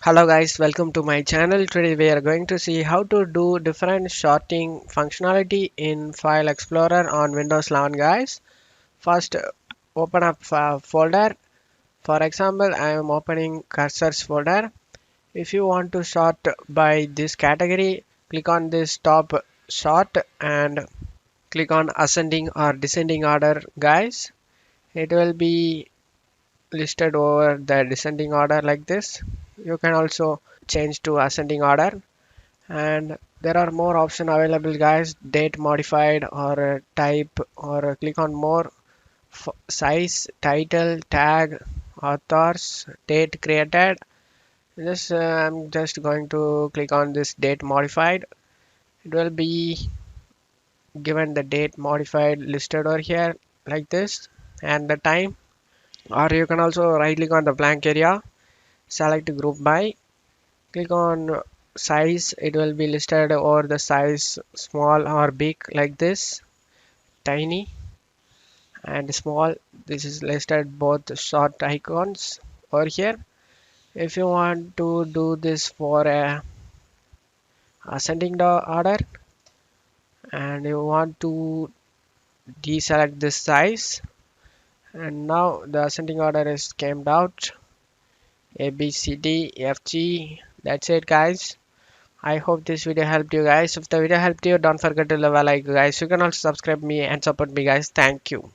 Hello guys, welcome to my channel. Today we are going to see how to do different sorting functionality in File Explorer on Windows 11 guys. First open up a folder. For example, I am opening cursors folder. If you want to sort by this category, click on this top sort and click on ascending or descending order guys. It will be listed over the descending order like this. You can also change to ascending order, and there are more options available guys. Date modified or type, or click on more, size, title, tag, authors, date created. This I'm just going to click on this date modified. It will be given the date modified listed over here like this, and the time. Or you can also right click on the blank area, select group by, click on size. It will be listed over the size small or big like this, tiny and small. This is listed both short icons over here. If you want to do this for a ascending order and you want to deselect this size, and now the ascending order is came out A B C D F G. That's it guys. I hope this video helped you guys. If the video helped you, don't forget to leave a like guys. You can also subscribe me and support me guys. Thank you.